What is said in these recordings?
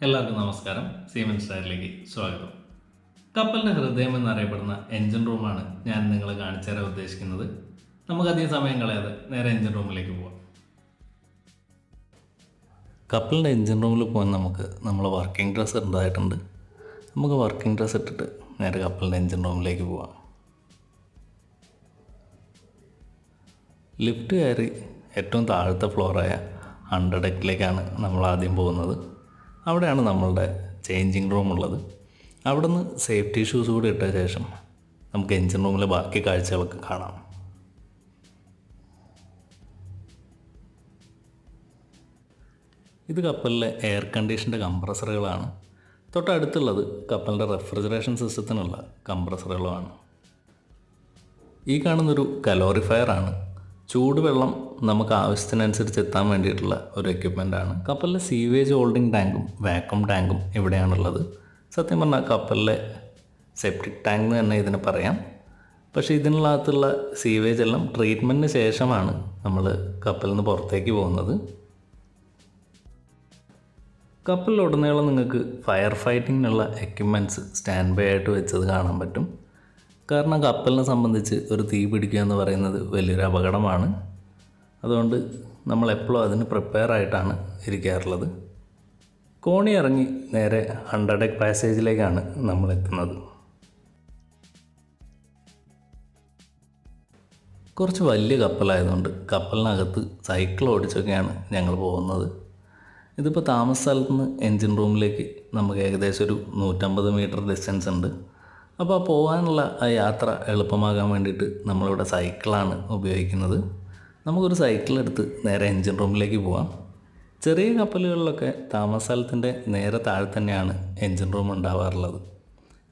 എല്ലാവർക്കും നമസ്കാരം. സീമൻസിലേക്ക് സ്വാഗതം. കപ്പലിൻ്റെ ഹൃദയം എന്നറിയപ്പെടുന്ന എൻജിൻ റൂമാണ് ഞാൻ നിങ്ങളെ കാണിച്ചു തരാൻ ഉദ്ദേശിക്കുന്നത്. നമുക്കധികം സമയം കളയാതെ നേരെ എൻജിൻ റൂമിലേക്ക് പോവാം. കപ്പലിൻ്റെ എൻജിൻ റൂമിൽ പോകാൻ നമ്മളെ വർക്കിംഗ് ഡ്രസ്സ് ഉണ്ടായിട്ടുണ്ട്. നമുക്ക് വർക്കിംഗ് ഡ്രസ്സ് ഇട്ടിട്ട് നേരെ കപ്പലിൻ്റെ എൻജിൻ റൂമിലേക്ക് പോവാം. ലിഫ്റ്റ് കയറി ഏറ്റവും താഴത്തെ ഫ്ലോറായ അണ്ടർ ഡെക്കിലേക്കാണ് നമ്മൾ ആദ്യം പോകുന്നത്. അവിടെയാണ് നമ്മളുടെ ചേഞ്ചിങ് റൂം ഉള്ളത്. അവിടെ നിന്ന് സേഫ്റ്റി ഷൂസ് കൂടി ഇട്ട ശേഷം നമുക്ക് എൻജിൻ റൂമിലെ ബാക്കി കാഴ്ചകളൊക്കെ കാണാം. ഇത് കപ്പലിലെ എയർ കണ്ടീഷൻ്റെ കംപ്രസറുകളാണ്. തൊട്ടടുത്തുള്ളത് കപ്പലിൻ്റെ റെഫ്രിജറേഷൻ സിസ്റ്റത്തിനുള്ള കംപ്രസറുകളുമാണ്. ഈ കാണുന്നൊരു കലോറിഫയറാണ്. ചൂടുവെള്ളം നമുക്ക് ആവശ്യത്തിനനുസരിച്ച് എത്താൻ വേണ്ടിയിട്ടുള്ള ഒരു എക്യുപ്മെൻ്റാണ്. കപ്പലിലെ സീവേജ് ഹോൾഡിംഗ് ടാങ്കും വാക്വം ടാങ്കും ഇവിടെയാണുള്ളത്. സത്യം പറഞ്ഞാൽ കപ്പലിലെ സെപ്റ്റിക് ടാങ്ക് എന്ന് തന്നെ ഇതിന് പറയാം. പക്ഷേ ഇതിനകത്തുള്ള സീവേജ് എല്ലാം ട്രീറ്റ്മെൻറ്റിന് ശേഷമാണ് നമ്മൾ കപ്പലിൽ നിന്ന് പുറത്തേക്ക് പോകുന്നത്. കപ്പലിലുടനീളം നിങ്ങൾക്ക് ഫയർ ഫൈറ്റിങ്ങിനുള്ള എക്യുപ്മെൻറ്റ്സ് സ്റ്റാൻഡ് ബൈ ആയിട്ട് വെച്ചത് കാണാൻ പറ്റും. കാരണം കപ്പലിനെ സംബന്ധിച്ച് ഒരു തീ പിടിക്കുക എന്ന് പറയുന്നത് വലിയൊരു അപകടമാണ്. അതുകൊണ്ട് നമ്മളെപ്പോഴും അതിന് പ്രിപ്പയർ ആയിട്ടാണ് ഇരിക്കാറുള്ളത്. കോണി ഇറങ്ങി നേരെ അണ്ടർ ഡെക്ക് പാസേജിലേക്കാണ് നമ്മൾ എത്തുന്നത്. കുറച്ച് വലിയ കപ്പലായതുകൊണ്ട് കപ്പലിനകത്ത് സൈക്കിൾ ഓടിച്ചൊക്കെയാണ് ഞങ്ങൾ പോകുന്നത്. ഇതിപ്പോൾ താമസ സ്ഥലത്ത് നിന്ന് എൻജിൻ റൂമിലേക്ക് നമുക്ക് ഏകദേശം ഒരു 150 മീറ്റർ ഡിസ്റ്റൻസ് ഉണ്ട്. അപ്പോൾ പോകാനുള്ള ആ യാത്ര എളുപ്പമാകാൻ വേണ്ടിയിട്ട് നമ്മളിവിടെ സൈക്കിളാണ് ഉപയോഗിക്കുന്നത്. നമുക്കൊരു സൈക്കിളെടുത്ത് നേരെ എൻജിൻ റൂമിലേക്ക് പോകാം. ചെറിയ കപ്പലുകളിലൊക്കെ താമസ സ്ഥലത്തിൻ്റെ നേരെ താഴെ തന്നെയാണ് എൻജിൻ റൂം ഉണ്ടാവാറുള്ളത്.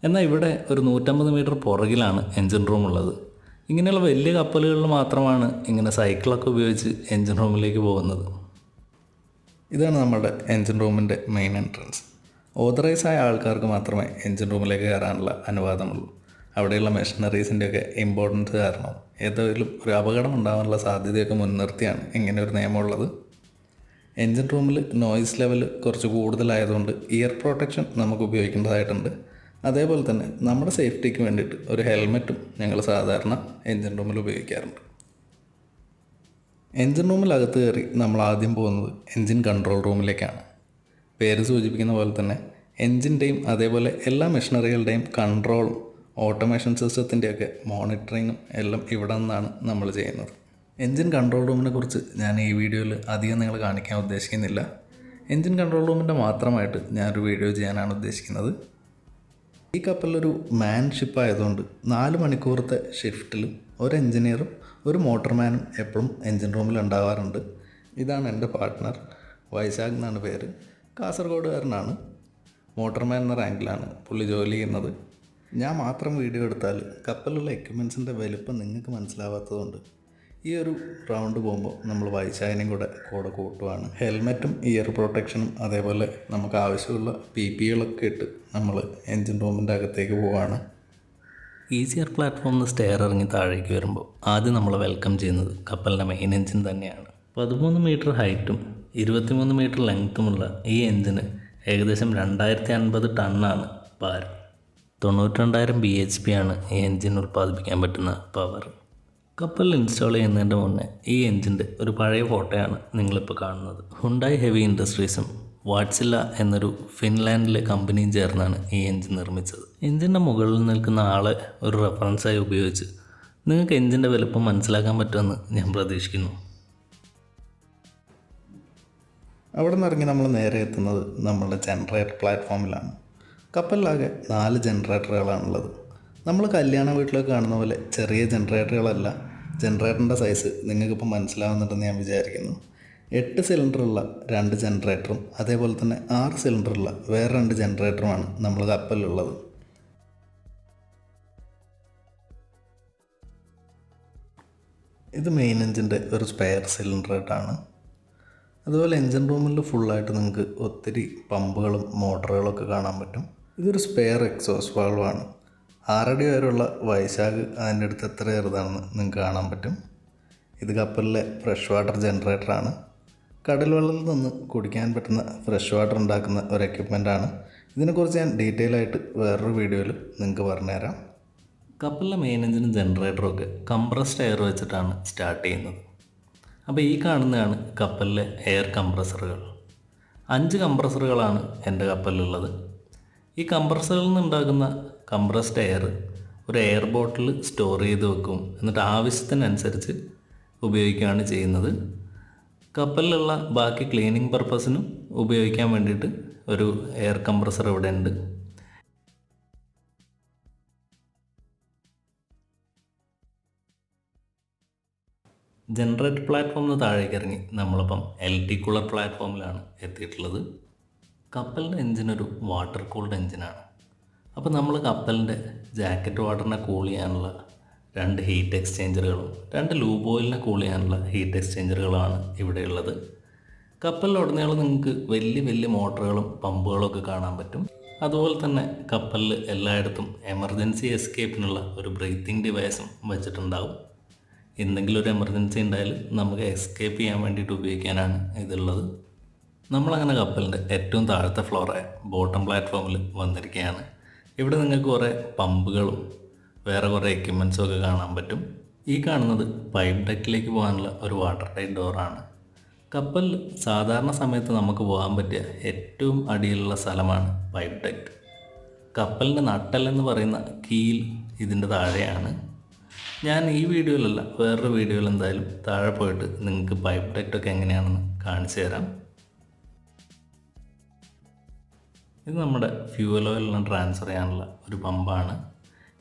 എന്നാൽ ഇവിടെ ഒരു 150 മീറ്റർ പുറകിലാണ് എൻജിൻ റൂം ഉള്ളത്. ഇങ്ങനെയുള്ള വലിയ കപ്പലുകളിൽ മാത്രമാണ് ഇങ്ങനെ സൈക്കിളൊക്കെ ഉപയോഗിച്ച് എൻജിൻ റൂമിലേക്ക് പോകുന്നത്. ഇതാണ് നമ്മുടെ എൻജിൻ റൂമിൻ്റെ മെയിൻ എൻട്രൻസ്. ഓതറൈസ് ആയ ആൾക്കാർക്ക് മാത്രമേ എൻജിൻ റൂമിലേക്ക് കയറാനുള്ള അനുവാദമുള്ളൂ. അവിടെയുള്ള മെഷീനറീസിൻ്റെയൊക്കെ ഇമ്പോർട്ടൻസ് കാരണം ഏതെങ്കിലും ഒരു അപകടം ഉണ്ടാകാനുള്ള സാധ്യതയൊക്കെ മുൻനിർത്തിയാണ് ഇങ്ങനെ ഒരു നിയമമുള്ളത്. എൻജിൻ റൂമിൽ നോയിസ് ലെവൽ കുറച്ച് കൂടുതലായതുകൊണ്ട് ഇയർ പ്രൊട്ടക്ഷൻ നമുക്ക് ഉപയോഗിക്കേണ്ടതായിട്ടുണ്ട്. അതേപോലെ തന്നെ നമ്മുടെ സേഫ്റ്റിക്ക് വേണ്ടിയിട്ട് ഒരു ഹെൽമെറ്റും ഞങ്ങൾ സാധാരണ എൻജിൻ റൂമിൽ ഉപയോഗിക്കാറുണ്ട്. എൻജിൻ റൂമിലകത്ത് കയറി നമ്മൾ ആദ്യം പോകുന്നത് എൻജിൻ കൺട്രോൾ റൂമിലേക്കാണ്. പേര് സൂചിപ്പിക്കുന്ന പോലെ തന്നെ എൻജിൻ്റെയും അതേപോലെ എല്ലാ മെഷീനറികളുടെയും കൺട്രോളും ഓട്ടോമേഷൻ സിസ്റ്റത്തിൻ്റെയൊക്കെ മോണിറ്ററിങ്ങും എല്ലാം ഇവിടെ നിന്നാണ് നമ്മൾ ചെയ്യുന്നത്. എൻജിൻ കൺട്രോൾ റൂമിനെ കുറിച്ച് ഞാൻ ഈ വീഡിയോയിൽ അധികം നിങ്ങൾ കാണിക്കാൻ ഉദ്ദേശിക്കുന്നില്ല. എൻജിൻ കൺട്രോൾ റൂമിൻ്റെ മാത്രമായിട്ട് ഞാനൊരു വീഡിയോ ചെയ്യാനാണ് ഉദ്ദേശിക്കുന്നത്. ഈ കപ്പലൊരു മാൻ ഷിപ്പ് ആയതുകൊണ്ട് 4 മണിക്കൂറത്തെ ഷിഫ്റ്റിൽ ഒരു എൻജിനീയറും ഒരു മോട്ടർമാനും എപ്പോഴും എൻജിൻ റൂമിൽ ഉണ്ടാവാറുണ്ട്. ഇതാണ് എൻ്റെ പാർട്ട്ണർ, വൈശാഖ് എന്നാണ് പേര്. കാസർഗോഡുകാരനാണ്. മോട്ടർമാൻ എന്ന റാങ്കിലാണ് പുള്ളി ജോലി ചെയ്യുന്നത്. ഞാൻ മാത്രം വീഡിയോ എടുത്താൽ കപ്പലിലുള്ള എക്യുപ്മെൻസിൻ്റെ വലുപ്പം നിങ്ങൾക്ക് മനസ്സിലാവാത്തതുകൊണ്ട് ഈ ഒരു റൗണ്ട് പോകുമ്പോൾ നമ്മൾ വൈശാഖിനെയും കൂടെ കൂട്ടുവാണ്. ഹെൽമെറ്റും ഇയർ പ്രൊട്ടക്ഷനും അതേപോലെ നമുക്ക് ആവശ്യമുള്ള PPEകളൊക്കെ ഇട്ട് നമ്മൾ എൻജിൻ റൂമിൻ്റെ അകത്തേക്ക് പോവുകയാണ്. ഈസിയർ പ്ലാറ്റ്ഫോമിൽ നിന്ന് സ്റ്റെയർ ഇറങ്ങി താഴേക്ക് വരുമ്പോൾ ആദ്യം നമ്മൾ വെൽക്കം ചെയ്യുന്നത് കപ്പലിൻ്റെ മെയിൻ എൻജിൻ തന്നെയാണ്. 13 മീറ്റർ ഹൈറ്റും 23 മീറ്റർ ലെങ്ത്തുമുള്ള ഈ എൻജിന് ഏകദേശം 2050 ടണ്ണാണ് ഭാരം. 92,000 bhp ആണ് ഈ എൻജിൻ ഉൽപ്പാദിപ്പിക്കാൻ പറ്റുന്ന പവർ. കപ്പലിൽ ഇൻസ്റ്റാൾ ചെയ്യുന്നതിൻ്റെ മുന്നേ ഈ എൻജിൻ്റെ ഒരു പഴയ ഫോട്ടോയാണ് നിങ്ങളിപ്പോൾ കാണുന്നത്. ഹുണ്ടായി ഹെവി ഇൻഡസ്ട്രീസും വാട്സില്ല എന്നൊരു ഫിൻലാൻഡിലെ കമ്പനിയും ചേർന്നാണ് ഈ എൻജിൻ നിർമ്മിച്ചത്. എൻജിൻ്റെ മുകളിൽ നിൽക്കുന്ന ആളെ ഒരു റെഫറൻസായി ഉപയോഗിച്ച് നിങ്ങൾക്ക് എൻജിൻ്റെ വലുപ്പം മനസ്സിലാക്കാൻ പറ്റുമെന്ന് ഞാൻ പ്രതീക്ഷിക്കുന്നു. അവിടെ നിന്ന് ഇറങ്ങി നമ്മൾ നേരെ എത്തുന്നത് നമ്മളുടെ ജനറേറ്റർ പ്ലാറ്റ്ഫോമിലാണ്. കപ്പലിലാകെ 4 ജനറേറ്ററുകളാണുള്ളത്. നമ്മൾ കല്യാണ വീട്ടിലൊക്കെ കാണുന്ന പോലെ ചെറിയ ജനറേറ്ററുകളല്ല. ജനറേറ്ററിൻ്റെ സൈസ് നിങ്ങൾക്കിപ്പോൾ മനസ്സിലാവുന്നുണ്ടെന്ന് ഞാൻ വിചാരിക്കുന്നു. 8 സിലിണ്ടറുള്ള 2 ജനറേറ്ററും അതേപോലെ തന്നെ 6 സിലിണ്ടറുള്ള വേറെ 2 ജനറേറ്ററുമാണ് നമ്മൾ കപ്പലിലുള്ളത്. ഇത് മെയിൻ എൻജിൻ്റെ ഒരു സ്പെയർ സിലിണ്ടറായിട്ടാണ്. അതുപോലെ എൻജിൻ റൂമിൽ ഫുള്ളായിട്ട് നിങ്ങൾക്ക് ഒത്തിരി പമ്പുകളും മോട്ടറുകളൊക്കെ കാണാൻ പറ്റും. ഇതൊരു സ്പെയർ എക്സോസ്റ്റ് വാൾവാണ്. 6 അടി വരെയുള്ള വൈശാഖ് അതിൻ്റെ അടുത്ത് എത്ര ചെറുതാണെന്ന് നിങ്ങൾക്ക് കാണാൻ പറ്റും. ഇത് കപ്പലിലെ ഫ്രഷ് വാട്ടർ ജനറേറ്ററാണ്. കടൽ വെള്ളത്തിൽ നിന്ന് കുടിക്കാൻ പറ്റുന്ന ഫ്രഷ് വാട്ടർ ഉണ്ടാക്കുന്ന ഒരു എക്യുപ്മെൻ്റാണ്. ഇതിനെക്കുറിച്ച് ഞാൻ ഡീറ്റെയിൽ ആയിട്ട് വേറൊരു വീഡിയോയിൽ നിങ്ങൾക്ക് പറഞ്ഞുതരാം. കപ്പലിലെ മെയിൻ എഞ്ചിനും ജനറേറ്ററും ഒക്കെ കംപ്രസ്ഡ് എയർ വെച്ചിട്ടാണ് സ്റ്റാർട്ട് ചെയ്യുന്നത്. അപ്പോൾ ഈ കാണുന്നതാണ് കപ്പലിലെ എയർ കംപ്രസറുകൾ. 5 കംപ്രസറുകളാണ് എൻ്റെ കപ്പലിലുള്ളത്. ഈ കംപ്രസറിൽ നിന്നുണ്ടാകുന്ന കംപ്രസ്ഡ് എയർ ഒരു എയർ ബോട്ടിൽ സ്റ്റോർ ചെയ്ത് വെക്കും. എന്നിട്ട് ആവശ്യത്തിനനുസരിച്ച് ഉപയോഗിക്കുകയാണ് ചെയ്യുന്നത്. കപ്പലിലുള്ള ബാക്കി ക്ലീനിങ് പർപ്പസിനും ഉപയോഗിക്കാൻ വേണ്ടിയിട്ട് ഒരു എയർ കംപ്രസർ ഇവിടെ ഉണ്ട്. ജനറേറ്റർ പ്ലാറ്റ്ഫോമിൽ നിന്ന് താഴേക്ക് ഇറങ്ങി നമ്മളിപ്പം LT കൂളർ പ്ലാറ്റ്ഫോമിലാണ് എത്തിയിട്ടുള്ളത്. കപ്പലിൻ്റെ എഞ്ചിനൊരു വാട്ടർ കൂൾഡ് എഞ്ചിനാണ്. അപ്പോൾ നമ്മൾ കപ്പലിൻ്റെ ജാക്കറ്റ് വാട്ടറിനെ കൂൾ ചെയ്യാനുള്ള 2 ഹീറ്റ് എക്സ്ചേഞ്ചറുകളും 2 ലൂബ് ഓയിലിനെ കൂൾ ചെയ്യാനുള്ള ഹീറ്റ് എക്സ്ചേഞ്ചറുകളുമാണ് ഇവിടെയുള്ളത്. കപ്പലിലുടനീളം നിങ്ങൾക്ക് വലിയ മോട്ടറുകളും പമ്പുകളും ഒക്കെ കാണാൻ പറ്റും. അതുപോലെ തന്നെ കപ്പലിൽ എല്ലായിടത്തും എമർജൻസി എസ്കേപ്പിനുള്ള ഒരു ബ്രീത്തിങ് ഡിവൈസും വെച്ചിട്ടുണ്ടാവും. എന്തെങ്കിലും ഒരു എമർജൻസി ഉണ്ടായാൽ നമുക്ക് എസ്കേപ്പ് ചെയ്യാൻ വേണ്ടിയിട്ട് ഉപയോഗിക്കാനാണ് ഇതുള്ളത്. നമ്മളങ്ങനെ കപ്പലിൻ്റെ ഏറ്റവും താഴത്തെ ഫ്ലോറായ ബോട്ടം പ്ലാറ്റ്ഫോമിൽ വന്നിരിക്കുകയാണ്. ഇവിടെ നിങ്ങൾക്ക് കുറേ പമ്പുകളും വേറെ കുറേ എക്യുപ്മെൻറ്റ്സും ഒക്കെ കാണാൻ പറ്റും. ഈ കാണുന്നത് പൈപ്പ് ഡെക്കിലേക്ക് പോകാനുള്ള ഒരു വാട്ടർ ടൈറ്റ് ഡോറാണ്. കപ്പലിൽ സാധാരണ സമയത്ത് നമുക്ക് പോകാൻ പറ്റിയ ഏറ്റവും അടിയിലുള്ള സ്ഥലമാണ് പൈപ്പ് ഡെക്ക്. കപ്പലിൻ്റെ നട്ടെല്ലെന്ന് പറയുന്ന കീൽ ഇതിൻ്റെ താഴെയാണ്. ഞാൻ ഈ വീഡിയോയിലല്ല വേറൊരു വീഡിയോയിൽ എന്തായാലും താഴെ പോയിട്ട് നിങ്ങൾക്ക് പൈപ്പ് ഡെക്റ്റൊക്കെ എങ്ങനെയാണെന്ന് കാണിച്ചു തരാം. ഇത് നമ്മുടെ ഫ്യൂവൽ ഓയിലിനെ ട്രാൻസ്ഫർ ചെയ്യാനുള്ള ഒരു പമ്പാണ്.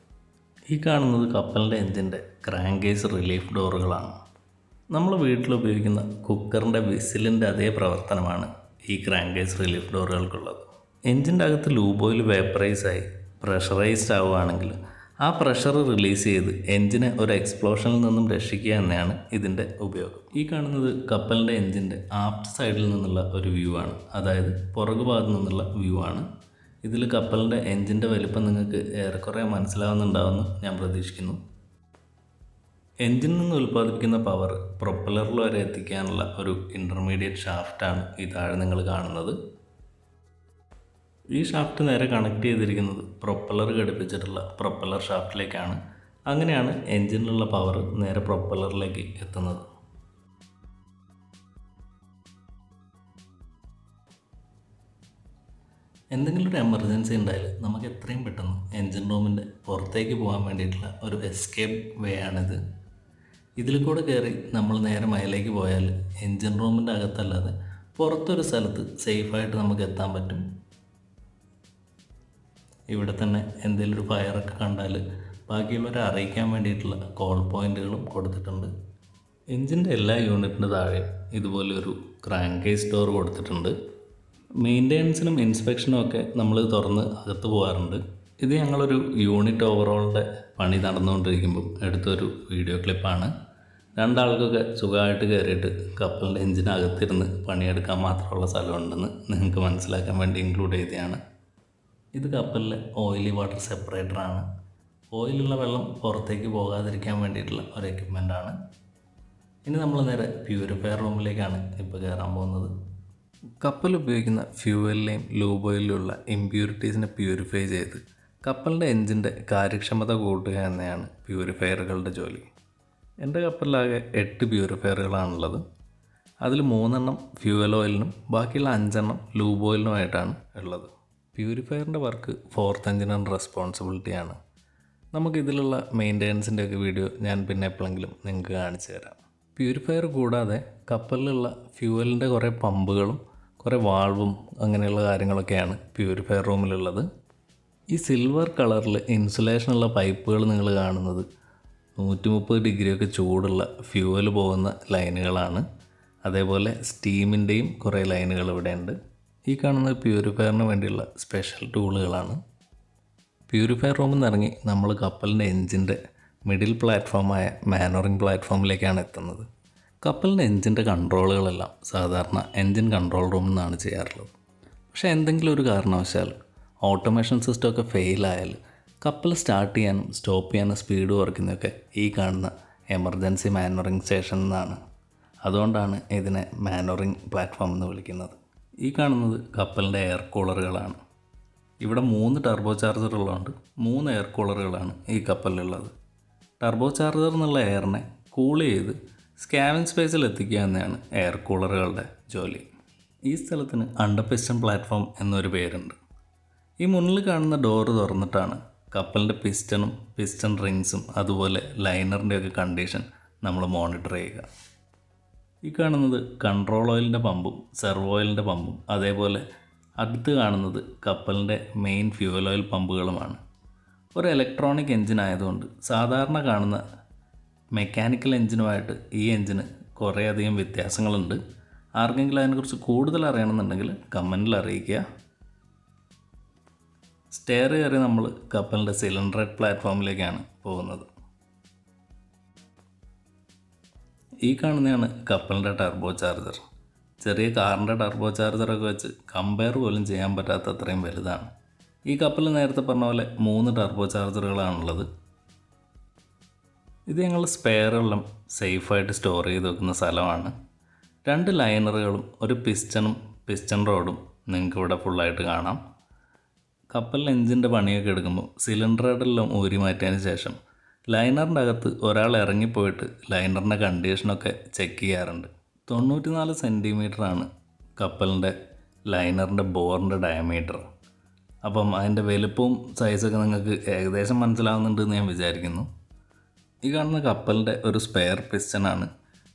ഈ കാണുന്നത് കപ്പലിൻ്റെ എഞ്ചിൻ്റെ ക്രാങ്കേസ് റിലീഫ് ഡോറുകളാണ്. നമ്മൾ വീട്ടിൽ ഉപയോഗിക്കുന്ന കുക്കറിൻ്റെ വിസിലിൻ്റെ അതേ പ്രവർത്തനമാണ് ഈ ക്രാങ്കേസ് റിലീഫ് ഡോറുകൾക്കുള്ളത്. എഞ്ചിൻ്റെ അകത്ത് ലൂബ് ഓയിൽ വേപ്പറൈസായി പ്രഷറൈസ്ഡ് ആവുകയാണെങ്കിൽ ആ പ്രഷർ റിലീസ് ചെയ്ത് എഞ്ചിനെ ഒരു എക്സ്പ്ലോഷനിൽ നിന്നും രക്ഷിക്കുക എന്നതാണ് ഇതിൻ്റെ ഉപയോഗം. ഈ കാണുന്നത് കപ്പലിൻ്റെ എഞ്ചിൻ്റെ ആഫ്റ്റർ സൈഡിൽ നിന്നുള്ള ഒരു വ്യൂ ആണ്, അതായത് പുറകു ഭാഗത്തു നിന്നുള്ള വ്യൂ ആണ്. ഇതിൽ കപ്പലിൻ്റെ എഞ്ചിൻ്റെ വലിപ്പം നിങ്ങൾക്ക് ഏറെക്കുറെ മനസ്സിലാവുന്നുണ്ടാവുമെന്ന് ഞാൻ പ്രതീക്ഷിക്കുന്നു. എഞ്ചിനിൽ നിന്ന് ഉൽപ്പാദിപ്പിക്കുന്ന പവർ പ്രൊപ്പലറിൽ വരെ എത്തിക്കാനുള്ള ഒരു ഇൻ്റർമീഡിയറ്റ് ഷാഫ്റ്റാണ് ഈ താഴെ നിങ്ങൾ കാണുന്നത്. ഈ ഷാഫ്റ്റ് നേരെ കണക്ട് ചെയ്തിരിക്കുന്നത് പ്രൊപ്പലർ ഘടിപ്പിച്ചിട്ടുള്ള പ്രൊപ്പലർ ഷാഫ്റ്റിലേക്കാണ്. അങ്ങനെയാണ് എഞ്ചിനിലുള്ള പവർ നേരെ പ്രൊപ്പലറിലേക്ക് എത്തുന്നത്. എന്തെങ്കിലും ഒരു എമർജൻസി ഉണ്ടായാൽ നമുക്ക് എത്രയും പെട്ടെന്ന് എൻജിൻ റൂമിൻ്റെ പുറത്തേക്ക് പോകാൻ വേണ്ടിയിട്ടുള്ള ഒരു എസ്കേപ്പ് വേ ആണിത്. ഇതിൽ കൂടെ കയറി നമ്മൾ നേരെ മേലേക്ക് പോയാൽ എൻജിൻ റൂമിൻ്റെ അകത്തല്ലാതെ പുറത്തൊരു സ്ഥലത്ത് സേഫായിട്ട് നമുക്ക് എത്താൻ പറ്റും. ഇവിടെ തന്നെ എന്തെങ്കിലും ഒരു ഫയറൊക്കെ കണ്ടാൽ ബാക്കിയുള്ളവരെ അറിയിക്കാൻ വേണ്ടിയിട്ടുള്ള കോൾ പോയിൻറ്റുകളും കൊടുത്തിട്ടുണ്ട്. എൻജിൻ്റെ എല്ലാ യൂണിറ്റിൻ്റെ താഴെ ഇതുപോലെ ഒരു ക്രാങ്കേസ് ഡോർ കൊടുത്തിട്ടുണ്ട്. മെയിൻ്റെനൻസിനും ഇൻസ്പെക്ഷനും ഒക്കെ നമ്മൾ തുറന്ന് അകത്ത് പോകാറുണ്ട്. ഇത് ഞങ്ങളൊരു യൂണിറ്റ് ഓവറോളിൻ്റെ പണി നടന്നുകൊണ്ടിരിക്കുമ്പം എടുത്തൊരു വീഡിയോ ക്ലിപ്പാണ്. 2 ആൾക്കൊക്കെ സുഖമായിട്ട് കയറിയിട്ട് കപ്പലിൻ്റെ എഞ്ചിനകത്തിരുന്ന് പണിയെടുക്കാൻ മാത്രമുള്ള സ്ഥലമുണ്ടെന്ന് നിങ്ങൾക്ക് മനസ്സിലാക്കാൻ വേണ്ടി ഇൻക്ലൂഡ് ചെയ്തതാണ്. ഇത് കപ്പലിലെ ഓയിലി വാട്ടർ സെപ്പറേറ്ററാണ്. ഓയിലുള്ള വെള്ളം പുറത്തേക്ക് പോകാതിരിക്കാൻ വേണ്ടിയിട്ടുള്ള ഒരു എക്യുപ്മെൻ്റാണ്. ഇനി നമ്മൾ നേരെ പ്യൂരിഫയർ റൂമിലേക്കാണ് ഇപ്പോൾ കയറാൻ പോകുന്നത്. കപ്പൽ ഉപയോഗിക്കുന്ന ഫ്യൂവലിലെയും ലൂബ് ഓയിലിലുള്ള ഇമ്പ്യൂരിറ്റീസിനെ പ്യൂരിഫൈ ചെയ്ത് കപ്പലിൻ്റെ എഞ്ചിൻ്റെ കാര്യക്ഷമത കൂട്ടുക എന്നതാണ് പ്യൂരിഫയറുകളുടെ ജോലി. എൻ്റെ കപ്പലിലാകെ 8 പ്യൂരിഫയറുകളാണുള്ളത്. അതിൽ 3 ഫ്യൂവൽ ഓയിലിനും ബാക്കിയുള്ള 5 ലൂബ് ഓയിലിനുമായിട്ടാണ് ഉള്ളത്. പ്യൂരിഫയറിൻ്റെ വർക്ക് 4th എഞ്ചിനീയറിൻ്റെ റെസ്പോൺസിബിലിറ്റിയാണ്. നമുക്കിതിലുള്ള മെയിൻ്റെനൻസിൻ്റെ ഒക്കെ വീഡിയോ ഞാൻ പിന്നെ എപ്പോഴെങ്കിലും നിങ്ങൾക്ക് കാണിച്ചു തരാം. പ്യൂരിഫയർ കൂടാതെ കപ്പലിലുള്ള ഫ്യൂവലിൻ്റെ കുറേ പമ്പുകളും കുറേ വാൾവും അങ്ങനെയുള്ള കാര്യങ്ങളൊക്കെയാണ് പ്യൂരിഫയർ റൂമിലുള്ളത്. ഈ സിൽവർ കളറിൽ ഇൻസുലേഷനുള്ള പൈപ്പുകൾ നിങ്ങൾ കാണുന്നത് 130 ഡിഗ്രിയൊക്കെ ചൂടുള്ള ഫ്യൂവൽ പോകുന്ന ലൈനുകളാണ്. അതേപോലെ സ്റ്റീമിൻ്റെയും കുറേ ലൈനുകൾ ഇവിടെയുണ്ട്. ഈ കാണുന്ന പ്യൂരിഫയറിന് വേണ്ടിയുള്ള സ്പെഷ്യൽ ടൂളുകളാണ്. പ്യൂരിഫയർ റൂമിൽ നിന്ന് ഇറങ്ങി നമ്മൾ കപ്പലിൻ്റെ എഞ്ചിൻ്റെ മിഡിൽ പ്ലാറ്റ്ഫോമായ മാനോറിംഗ് പ്ലാറ്റ്ഫോമിലേക്കാണ് എത്തുന്നത്. കപ്പലിൻ്റെ എഞ്ചിൻ്റെ കൺട്രോളുകളെല്ലാം സാധാരണ എൻജിൻ കൺട്രോൾ റൂമിൽ നിന്നാണ് ചെയ്യാറുള്ളത്. പക്ഷേ എന്തെങ്കിലും ഒരു കാരണവശാൽ ഓട്ടോമേഷൻ സിസ്റ്റമൊക്കെ ഫെയിലായാൽ കപ്പൽ സ്റ്റാർട്ട് ചെയ്യാനും സ്റ്റോപ്പ് ചെയ്യാനും സ്പീഡ് കുറയ്ക്കുന്നതൊക്കെ ഈ കാണുന്ന എമർജൻസി മാനോറിംഗ് സ്റ്റേഷനിൽ നിന്നാണ്. അതുകൊണ്ടാണ് ഇതിനെ മാനോറിങ് പ്ലാറ്റ്ഫോം എന്ന് വിളിക്കുന്നത്. ഈ കാണുന്നത് കപ്പലിൻ്റെ എയർ കൂളറുകളാണ്. ഇവിടെ 3 ടർബോ ചാർജർ ഉള്ളതുകൊണ്ട് 3 എയർ കൂളറുകളാണ് ഈ കപ്പലിലുള്ളത്. ടർബോ ചാർജർ എന്നുള്ള എയറിനെ കൂൾ ചെയ്ത് സ്കാവൻ സ്പേസിൽ എത്തിക്കുക എന്നതാണ് എയർ കൂളറുകളുടെ ജോലി. ഈ സ്ഥലത്തിന് അണ്ടർ പിസ്റ്റൺ പ്ലാറ്റ്ഫോം എന്നൊരു പേരുണ്ട്. ഈ മുന്നിൽ കാണുന്ന ഡോറ് തുറന്നിട്ടാണ് കപ്പലിൻ്റെ പിസ്റ്റൺ റിങ്സും അതുപോലെ ലൈനറിൻ്റെയൊക്കെ കണ്ടീഷൻ നമ്മൾ മോണിറ്റർ ചെയ്യുക. ഈ കാണുന്നത് കൺട്രോൾ ഓയിലിൻ്റെ പമ്പും സെർവോ ഓയിലിൻ്റെ പമ്പും അതേപോലെ അടുത്ത് കാണുന്നത് കപ്പലിൻ്റെ മെയിൻ ഫ്യൂവൽ ഓയിൽ പമ്പുകളുമാണ്. ഒരു ഇലക്ട്രോണിക് എൻജിൻ ആയതുകൊണ്ട് സാധാരണ കാണുന്ന മെക്കാനിക്കൽ എൻജിനുമായിട്ട് ഈ എൻജിന് കുറേയധികം വ്യത്യാസങ്ങളുണ്ട്. ആർക്കെങ്കിലും അതിനെക്കുറിച്ച് കൂടുതൽ അറിയണമെന്നുണ്ടെങ്കിൽ കമൻറ്റിൽ അറിയിക്കുക. സ്റ്റെയർ കയറി നമ്മൾ കപ്പലിൻ്റെ സിലിണ്ടർ ഹെഡ് പ്ലാറ്റ്ഫോമിലേക്കാണ് പോകുന്നത്. ഈ കാണുന്നതാണ് കപ്പലിൻ്റെ ടർബോ ചാർജർ. ചെറിയ കാറിൻ്റെ ടർബോ ചാർജറൊക്കെ വെച്ച് കമ്പയർ പോലും ചെയ്യാൻ പറ്റാത്ത അത്രയും വലുതാണ്. ഈ കപ്പൽ നേരത്തെ പറഞ്ഞ പോലെ 3 ടർബോ ചാർജറുകളാണുള്ളത്. ഇത് ഞങ്ങൾ സ്പെയറെല്ലാം സേഫായിട്ട് സ്റ്റോർ ചെയ്ത് വെക്കുന്ന സ്ഥലമാണ്. 2 ലൈനറുകളും ഒരു പിസ്റ്റൺ റോഡും നിങ്ങൾക്ക് ഇവിടെ ഫുള്ളായിട്ട് കാണാം. കപ്പലിൽ എൻജിൻ്റെ പണിയൊക്കെ എടുക്കുമ്പോൾ സിലിണ്ടർ ഹെഡെല്ലാം ഊരി മാറ്റിയതിന് ശേഷം ലൈനറിൻ്റെ അകത്ത് ഒരാൾ ഇറങ്ങിപ്പോയിട്ട് ലൈനറിൻ്റെ കണ്ടീഷനൊക്കെ ചെക്ക് ചെയ്യാറുണ്ട്. 94 സെൻറ്റിമീറ്ററാണ് കപ്പലിൻ്റെ ലൈനറിൻ്റെ ബോറിൻ്റെ ഡയമീറ്റർ. അപ്പം അതിൻ്റെ വലുപ്പവും സൈസൊക്കെ നിങ്ങൾക്ക് ഏകദേശം മനസ്സിലാവുന്നുണ്ടെന്ന് ഞാൻ വിചാരിക്കുന്നു. ഈ കാണുന്ന കപ്പലിൻ്റെ ഒരു സ്പെയർ പിസ്റ്റനാണ്.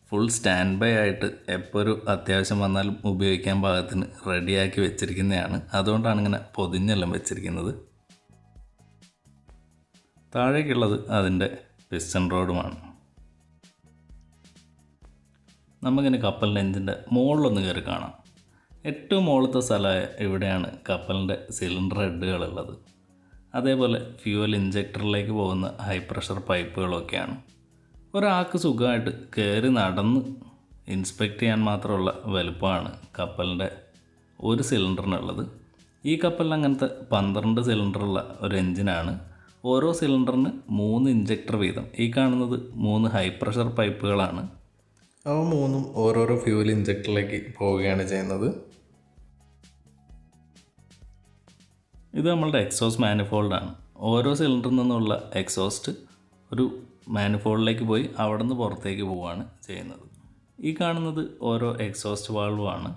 ഫുൾ സ്റ്റാൻഡ് ബൈ ആയിട്ട് എപ്പോൾ ഒരു അത്യാവശ്യം വന്നാലും ഉപയോഗിക്കാൻ പാകത്തിന് റെഡിയാക്കി വെച്ചിരിക്കുന്നതാണ്. അതുകൊണ്ടാണ് ഇങ്ങനെ പൊതിഞ്ഞെല്ലാം വെച്ചിരിക്കുന്നത്. താഴേക്കുള്ളത് അതിൻ്റെ പിസ്റ്റൺ റോഡുമാണ്. നമുക്കിനി കപ്പലിൻ്റെ എൻജിൻ്റെ മുകളിലൊന്ന് കയറി കാണാം. ഏറ്റവും മുകളിലത്തെ സ്ഥലമായ ഇവിടെയാണ് കപ്പലിൻ്റെ സിലിണ്ടർ ഹെഡുകളുള്ളത്. അതേപോലെ ഫ്യൂവൽ ഇഞ്ചക്ടറിലേക്ക് പോകുന്ന ഹൈ പ്രഷർ പൈപ്പുകളൊക്കെയാണ്. ഒരാൾക്ക് സുഖമായിട്ട് കയറി നടന്ന് ഇൻസ്പെക്റ്റ് ചെയ്യാൻ മാത്രമുള്ള വലുപ്പമാണ് കപ്പലിൻ്റെ ഒരു സിലിണ്ടറിനുള്ളത്. ഈ കപ്പലിൽ അങ്ങനത്തെ 12 സിലിണ്ടറുള്ള ഒരു എൻജിനാണ്. ഓരോ സിലിണ്ടറിന് 3 ഇഞ്ചക്ടർ വീതം. ഈ കാണുന്നത് 3 ഹൈ പ്രഷർ പൈപ്പുകളാണ്. അവ 3ഉം ഓരോരോ ഫ്യൂവൽ ഇഞ്ചക്ടറിലേക്ക് പോവുകയാണ് ചെയ്യുന്നത്. ഇത് നമ്മളുടെ എക്സോസ്റ്റ് മാനിഫോൾഡാണ്. ഓരോ സിലിണ്ടറിൽ നിന്നുള്ള എക്സോസ്റ്റ് ഒരു മാനിഫോൾഡിലേക്ക് പോയി അവിടെ നിന്ന് പുറത്തേക്ക് പോവുകയാണ് ചെയ്യുന്നത്. ഈ കാണുന്നത് ഓരോ എക്സോസ്റ്റ് വാൾവാണ്.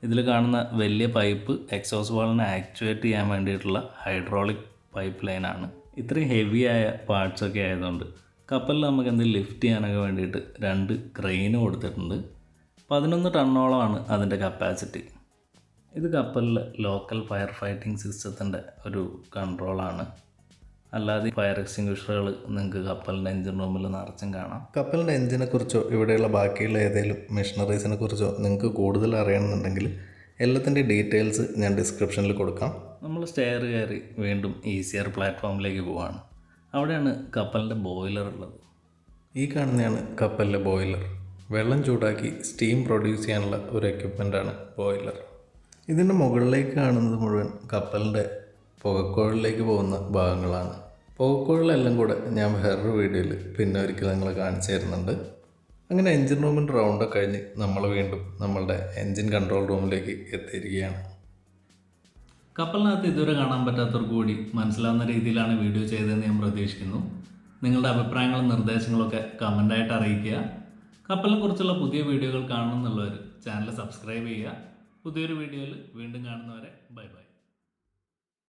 ഇതിൽ കാണുന്ന വലിയ പൈപ്പ് എക്സോസ്റ്റ് വാൾവിനെ ആക്ച്വേറ്റ് ചെയ്യാൻ വേണ്ടിയിട്ടുള്ള ഹൈഡ്രോളിക് പൈപ്പ് ലൈനാണ്. ഇത്രയും ഹെവിയായ പാർട്സൊക്കെ ആയതുകൊണ്ട് കപ്പലിൽ നമുക്ക് എന്തെങ്കിലും ലിഫ്റ്റ് ചെയ്യാനൊക്കെ വേണ്ടിയിട്ട് 2 ക്രെയിന് കൊടുത്തിട്ടുണ്ട്. 11 ടണ്ണോളമാണ് അതിൻ്റെ കപ്പാസിറ്റി. ഇത് കപ്പലിലെ ലോക്കൽ ഫയർ ഫൈറ്റിംഗ് സിസ്റ്റത്തിൻ്റെ ഒരു കൺട്രോളാണ്. അല്ലാതെ ഫയർ എക്സ്റ്റിങ്ക്വിഷറുകൾ നിങ്ങൾക്ക് കപ്പലിൻ്റെ എൻജിൻ റൂമിൽ നിറച്ചും കാണാം. കപ്പലിൻ്റെ എൻജിനെ കുറിച്ചോ ഇവിടെയുള്ള ബാക്കിയുള്ള ഏതെങ്കിലും മെഷീനറീസിനെ കുറിച്ചോ നിങ്ങൾക്ക് കൂടുതൽ അറിയണമെന്നുണ്ടെങ്കിൽ എല്ലാത്തിൻ്റെ ഡീറ്റെയിൽസ് ഞാൻ ഡിസ്ക്രിപ്ഷനിൽ കൊടുക്കാം. നമ്മൾ സ്റ്റെയർ കയറി വീണ്ടും ഈസിയർ പ്ലാറ്റ്ഫോമിലേക്ക് പോവുകയാണ്. അവിടെയാണ് കപ്പലിൻ്റെ ബോയിലർ ഉള്ളത്. ഈ കാണുന്നതാണ് കപ്പലിലെ ബോയിലർ. വെള്ളം ചൂടാക്കി സ്റ്റീം പ്രൊഡ്യൂസ് ചെയ്യാനുള്ള ഒരു എക്യുപ്മെൻ്റാണ് ബോയിലർ. ഇതിൻ്റെ മുകളിലേക്ക് കാണുന്നത് മുഴുവൻ കപ്പലിൻ്റെ പുകക്കുഴലിലേക്ക് പോകുന്ന ഭാഗങ്ങളാണ്. പുകക്കുഴലെല്ലാം കൂടെ ഞാൻ വേറൊരു വീഡിയോയിൽ പിന്നെ ഒരിക്കൽ നിങ്ങളെ കാണിച്ചു തരുന്നുണ്ട്. അങ്ങനെ എൻജിൻ റൂമിൻ്റെ റൗണ്ടൊക്കെ കഴിഞ്ഞ് നമ്മൾ വീണ്ടും നമ്മളുടെ എൻജിൻ കൺട്രോൾ റൂമിലേക്ക് എത്തിയിരിക്കുകയാണ്. കപ്പലിനകത്ത് ഇതുവരെ കാണാൻ പറ്റാത്തവർക്ക് കൂടി മനസ്സിലാവുന്ന രീതിയിലാണ് വീഡിയോ ചെയ്തതെന്ന് ഞാൻ പ്രതീക്ഷിക്കുന്നു. നിങ്ങളുടെ അഭിപ്രായങ്ങളും നിർദ്ദേശങ്ങളൊക്കെ കമൻ്റായിട്ട് അറിയിക്കുക. കപ്പലിനെ കുറിച്ചുള്ള പുതിയ വീഡിയോകൾ കാണണമെന്നുള്ളവർ ചാനൽ സബ്സ്ക്രൈബ് ചെയ്യുക. പുതിയൊരു വീഡിയോയിൽ വീണ്ടും കാണുന്നവരെ ബൈ ബൈ.